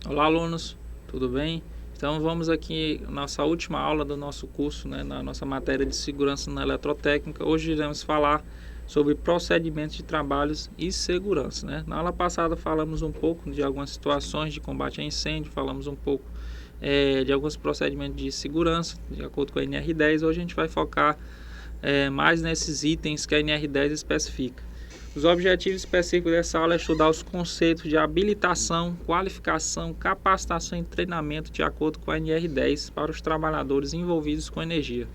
Olá, alunos, tudo bem? Então vamos aqui na nossa última aula do nosso curso, na nossa matéria de segurança na eletrotécnica. Hoje iremos falar sobre procedimentos de trabalhos e segurança, Na aula passada falamos um pouco de algumas situações de combate a incêndio, falamos um pouco de alguns procedimentos de segurança, de acordo com a NR10. Hoje a gente vai focar mais nesses itens que a NR10 especifica. Os objetivos específicos dessa aula é estudar os conceitos de habilitação, qualificação, capacitação e treinamento de acordo com a NR10 para os trabalhadores envolvidos com energia.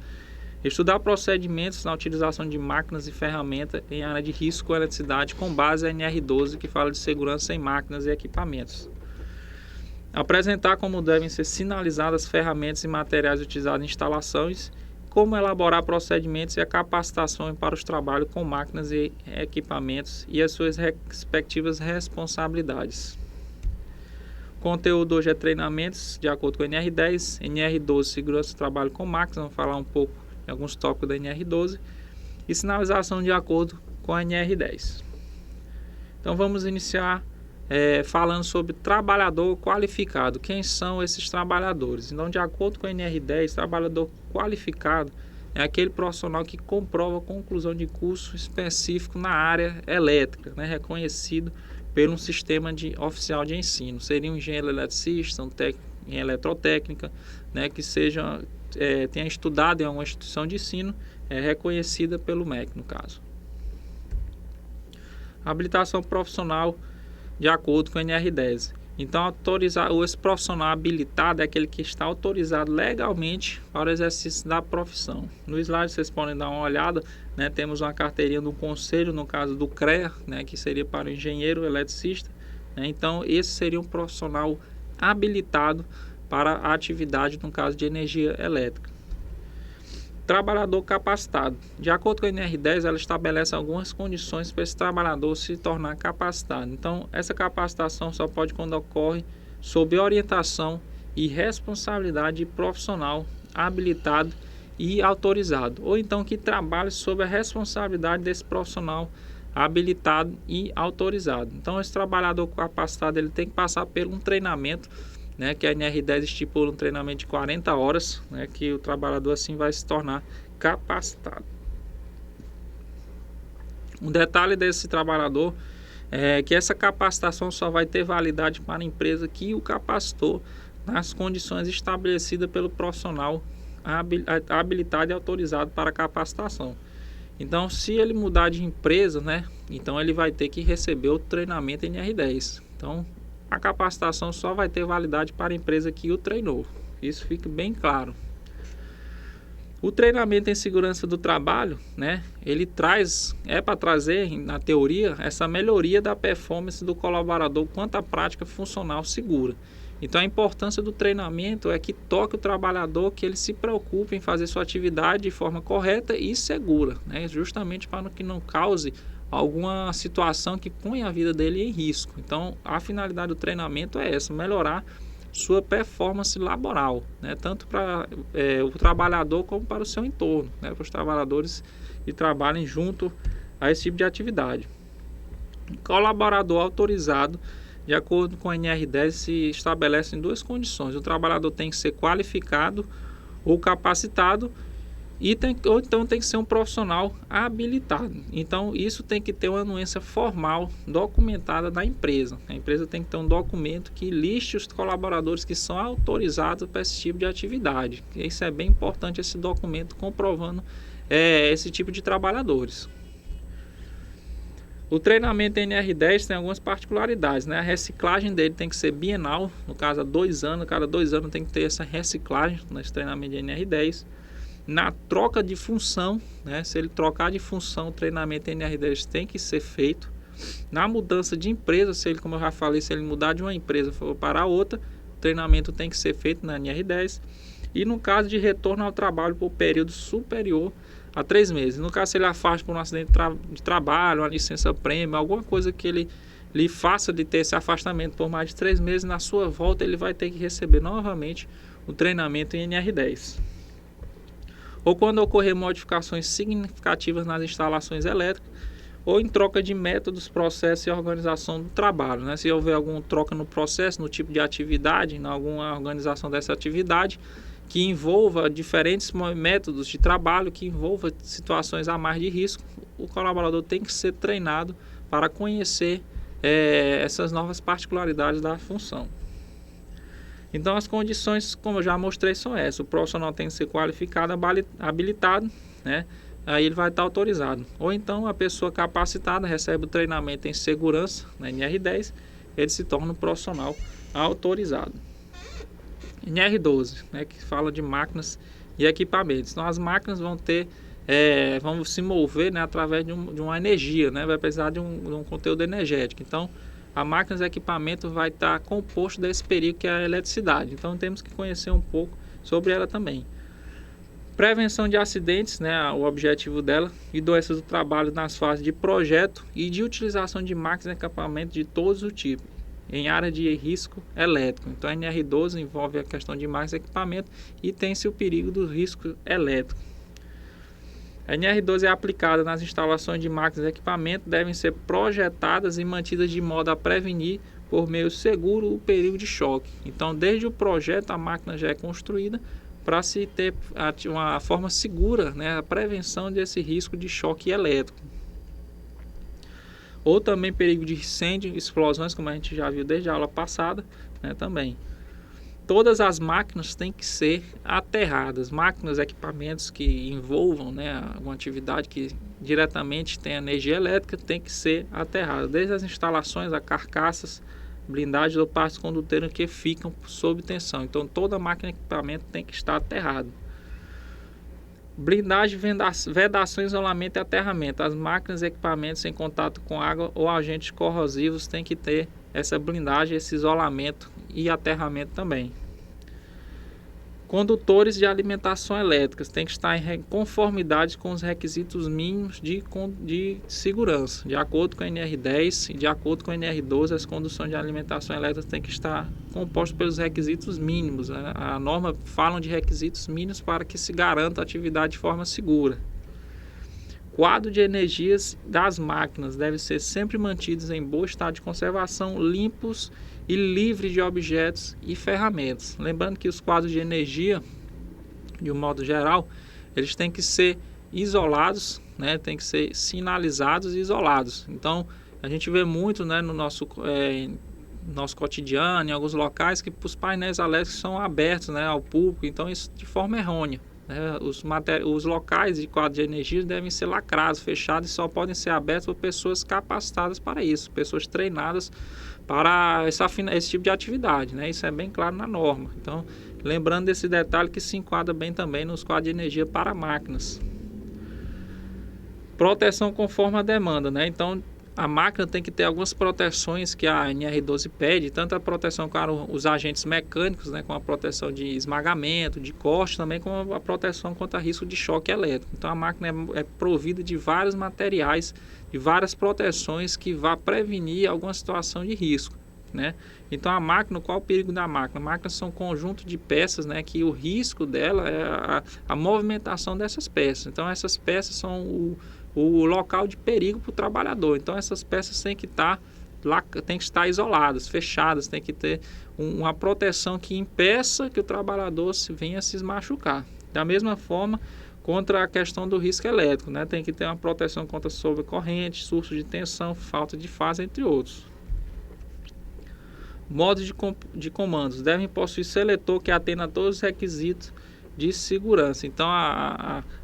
Estudar procedimentos na utilização de máquinas e ferramentas em área de risco com eletricidade com base na NR12, que fala de segurança em máquinas e equipamentos. Apresentar como devem ser sinalizadas ferramentas e materiais utilizados em instalações, como elaborar procedimentos e a capacitação para os trabalhos com máquinas e equipamentos e as suas respectivas responsabilidades. O conteúdo hoje é treinamentos de acordo com a NR10, NR12, segurança do trabalho com máquinas, vamos falar um pouco de alguns tópicos da NR12, e sinalização de acordo com a NR10. Então vamos iniciar falando sobre trabalhador qualificado. Quem são esses trabalhadores? Então, de acordo com a NR10, trabalhador qualificado é aquele profissional que comprova a conclusão de curso específico na área elétrica, reconhecido pelo sistema oficial de ensino. Seria um engenheiro eletricista, um técnico em eletrotécnica, que tenha estudado em alguma instituição de ensino reconhecida pelo MEC, no caso. Habilitação profissional de acordo com a NR10. Então, esse profissional habilitado é aquele que está autorizado legalmente para o exercício da profissão. No slide vocês podem dar uma olhada, temos uma carteirinha do conselho, no caso do CREA, que seria para o engenheiro eletricista. Então, esse seria um profissional habilitado para a atividade, no caso de energia elétrica. Trabalhador capacitado. De acordo com a NR10, ela estabelece algumas condições para esse trabalhador se tornar capacitado. Então, essa capacitação só pode quando ocorre sob orientação e responsabilidade de profissional habilitado e autorizado, ou então que trabalhe sob a responsabilidade desse profissional habilitado e autorizado. Então, esse trabalhador capacitado ele tem que passar por um treinamento, que a NR10 estipula um treinamento de 40 horas, que o trabalhador assim vai se tornar capacitado. Um detalhe desse trabalhador é que essa capacitação só vai ter validade para a empresa que o capacitou nas condições estabelecidas pelo profissional habilitado e autorizado para a capacitação. Então, se ele mudar de empresa, então ele vai ter que receber o treinamento NR10. Então, a capacitação só vai ter validade para a empresa que o treinou. Isso fica bem claro. O treinamento em segurança do trabalho, ele para trazer, na teoria, essa melhoria da performance do colaborador quanto à prática funcional segura. Então, a importância do treinamento é que toque o trabalhador, que ele se preocupe em fazer sua atividade de forma correta e segura, justamente para que não cause alguma situação que ponha a vida dele em risco. Então, a finalidade do treinamento é essa, melhorar sua performance laboral, tanto para o trabalhador como para o seu entorno, para os trabalhadores que trabalhem junto a esse tipo de atividade. Colaborador autorizado, de acordo com a NR10, se estabelecem duas condições. O trabalhador tem que ser qualificado ou capacitado, ou então tem que ser um profissional habilitado. Então, isso tem que ter uma anuência formal documentada da empresa. A empresa tem que ter um documento que liste os colaboradores que são autorizados para esse tipo de atividade. Isso é bem importante, esse documento comprovando esse tipo de trabalhadores. O treinamento NR10 tem algumas particularidades, A reciclagem dele tem que ser bienal, no caso, há 2 anos. Cada 2 anos tem que ter essa reciclagem nesse treinamento de NR10. Na troca de função, se ele trocar de função, o treinamento NR10 tem que ser feito. Na mudança de empresa, como eu já falei, se ele mudar de uma empresa para outra, o treinamento tem que ser feito na NR10. E no caso de retorno ao trabalho por período superior a 3 meses. No caso, se ele afasta por um acidente de trabalho, uma licença-prêmio, alguma coisa que ele lhe faça de ter esse afastamento por mais de 3 meses, na sua volta ele vai ter que receber novamente o treinamento em NR10. Ou quando ocorrer modificações significativas nas instalações elétricas, ou em troca de métodos, processos e organização do trabalho, né? Se houver alguma troca no processo, no tipo de atividade, em alguma organização dessa atividade, que envolva diferentes métodos de trabalho, que envolva situações a mais de risco, o colaborador tem que ser treinado para conhecer essas novas particularidades da função. Então as condições, como eu já mostrei, são essas. O profissional tem que ser qualificado, habilitado, né? Aí ele vai estar autorizado. Ou então a pessoa capacitada recebe o treinamento em segurança, na NR10, ele se torna um profissional autorizado. NR12, né, que fala de máquinas e equipamentos. Então as máquinas vão vão se mover, né, através de uma energia, né, vai precisar de um conteúdo energético. Então a máquina e equipamento vai estar composto desse perigo que é a eletricidade. Então temos que conhecer um pouco sobre ela também. Prevenção de acidentes, né, o objetivo dela, e doenças do trabalho nas fases de projeto e de utilização de máquinas e equipamentos de todos os tipos, em área de risco elétrico. Então a NR12 envolve a questão de máquinas e equipamento e tem-se o perigo do risco elétrico. A NR12 é aplicada nas instalações de máquinas e equipamentos, devem ser projetadas e mantidas de modo a prevenir por meio seguro o perigo de choque. Então desde o projeto a máquina já é construída para se ter uma forma segura, né, a prevenção desse risco de choque elétrico. Ou também perigo de incêndio, explosões, como a gente já viu desde a aula passada, né, também. Todas as máquinas têm que ser aterradas, máquinas, equipamentos que envolvam, né, alguma atividade que diretamente tem energia elétrica, tem que ser aterrada, desde as instalações, a carcaças, blindagens ou partes conduteiras que ficam sob tensão. Então toda máquina e equipamento tem que estar aterrado. Blindagem, vedação, isolamento e aterramento. As máquinas e equipamentos em contato com água ou agentes corrosivos têm que ter essa blindagem, esse isolamento e aterramento também. Condutores de alimentação elétrica têm que estar em conformidade com os requisitos mínimos de segurança. De acordo com a NR10 e de acordo com a NR12, as conduções de alimentação elétrica têm que estar compostas pelos requisitos mínimos, né? A norma fala de requisitos mínimos para que se garanta a atividade de forma segura. Quadro de energias das máquinas deve ser sempre mantidos em bom estado de conservação, limpos e livres de objetos e ferramentas. Lembrando que os quadros de energia, de um modo geral, eles têm que ser isolados, né? Tem que ser sinalizados e isolados. Então, a gente vê muito, né, no nosso cotidiano, em alguns locais, que os painéis elétricos são abertos, né, ao público. Então, isso de forma errônea. Os locais de quadro de energia devem ser lacrados, fechados e só podem ser abertos por pessoas capacitadas para isso, pessoas treinadas para esse tipo de atividade, né? Isso é bem claro na norma. Então, lembrando desse detalhe que se enquadra bem também nos quadros de energia para máquinas. Proteção conforme a demanda, né? Então, a máquina tem que ter algumas proteções que a NR12 pede, tanto a proteção para os agentes mecânicos, né, com a proteção de esmagamento, de corte, também com a proteção contra risco de choque elétrico. Então a máquina é provida de vários materiais, de várias proteções que vá prevenir alguma situação de risco, né? Então a máquina, qual o perigo da máquina? A máquina são um conjunto de peças, né, que o risco dela é a movimentação dessas peças. Então essas peças são o local de perigo para o trabalhador. Então essas peças têm que estar isoladas, fechadas, tem que ter uma proteção que impeça que o trabalhador venha a se machucar. Da mesma forma, contra a questão do risco elétrico, né? Tem que ter uma proteção contra sobrecorrente, surto de tensão, falta de fase, entre outros. Modos de comandos. Devem possuir seletor que atenda a todos os requisitos de segurança. Então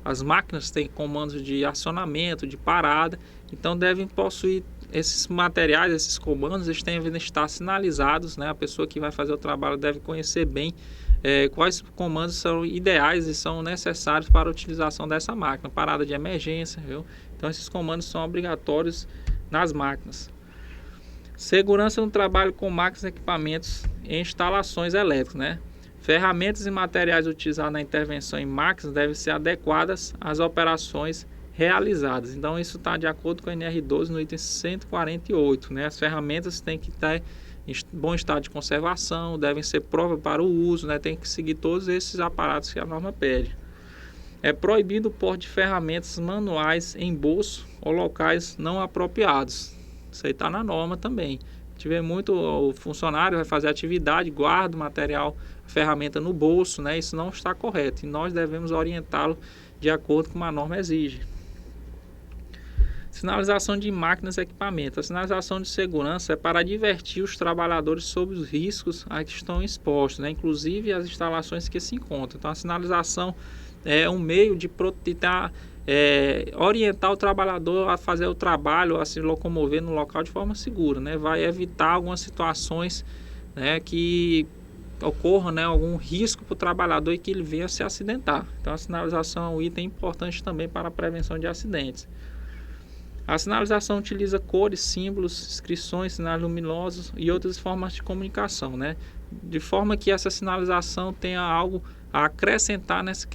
as máquinas têm comandos de acionamento, de parada, então devem possuir esses materiais, esses comandos, eles devem estar sinalizados, né? A pessoa que vai fazer o trabalho deve conhecer bem quais comandos são ideais e são necessários para a utilização dessa máquina, parada de emergência, viu? Então esses comandos são obrigatórios nas máquinas. Segurança no trabalho com máquinas e equipamentos em instalações elétricas, né? Ferramentas e materiais utilizados na intervenção em máquinas devem ser adequadas às operações realizadas. Então isso está de acordo com a NR12 no item 148, né? As ferramentas têm que estar em bom estado de conservação, devem ser próprias para o uso, né? Tem que seguir todos esses aparatos que a norma pede. É proibido o porte de ferramentas manuais em bolso ou locais não apropriados. Isso aí está na norma também. Tiver muito, o funcionário vai fazer atividade, guarda o material, a ferramenta no bolso, né? Isso não está correto e nós devemos orientá-lo de acordo com a norma exige. Sinalização de máquinas e equipamentos. A sinalização de segurança é para advertir os trabalhadores sobre os riscos a que estão expostos, né? Inclusive as instalações que se encontram. Então a sinalização é um meio de tentar orientar o trabalhador a fazer o trabalho, a se locomover no local de forma segura, né? Vai evitar algumas situações, né, que ocorra, né, algum risco para o trabalhador e que ele venha se acidentar. Então a sinalização é um item importante também para a prevenção de acidentes. A sinalização utiliza cores, símbolos, inscrições, sinais luminosos e outras formas de comunicação, né? De forma que essa sinalização tenha algo a acrescentar nesse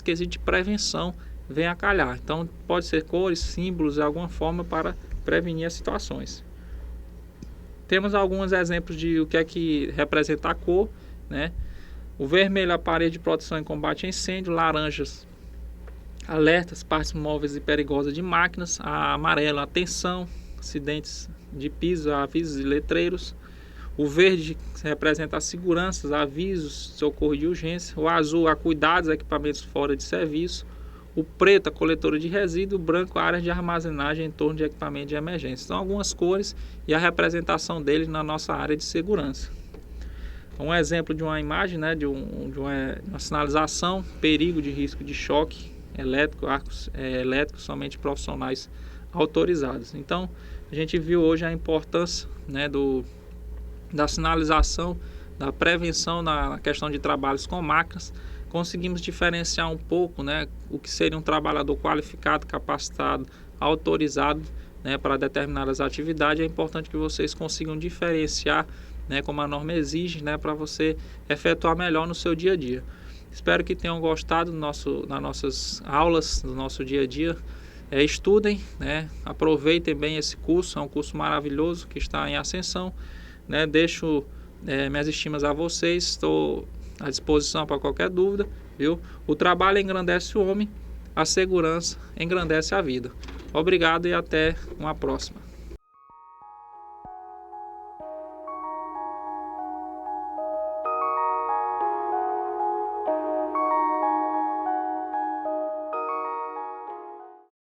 quesito de prevenção, venha a calhar. Então pode ser cores, símbolos, de alguma forma para prevenir as situações. Temos alguns exemplos de o que é que representa a cor, né? O vermelho, a parede de proteção e combate a incêndio, laranjas, alertas, partes móveis e perigosas de máquinas, a amarelo, atenção, acidentes de piso, avisos e letreiros, o verde representa a segurança, avisos, socorro de urgência, o azul, a cuidados, equipamentos fora de serviço, o preto, a coletora de resíduo, o branco, a área de armazenagem em torno de equipamento de emergência. São algumas cores e a representação deles na nossa área de segurança. Um exemplo de uma imagem, né, de uma sinalização, perigo de risco de choque elétrico, arcos elétricos somente profissionais autorizados. Então, a gente viu hoje a importância, né, da sinalização, da prevenção na questão de trabalhos com máquinas. Conseguimos diferenciar um pouco, né, o que seria um trabalhador qualificado, capacitado, autorizado, né, para determinadas atividades. É importante que vocês consigam diferenciar, né, como a norma exige, né, para você efetuar melhor no seu dia a dia. Espero que tenham gostado das nossas aulas, do nosso dia a dia. Estudem, né, aproveitem bem esse curso, é um curso maravilhoso que está em ascensão, né. Deixo minhas estimas a vocês, estou à disposição para qualquer dúvida, viu? O trabalho engrandece o homem, a segurança engrandece a vida. Obrigado e até uma próxima.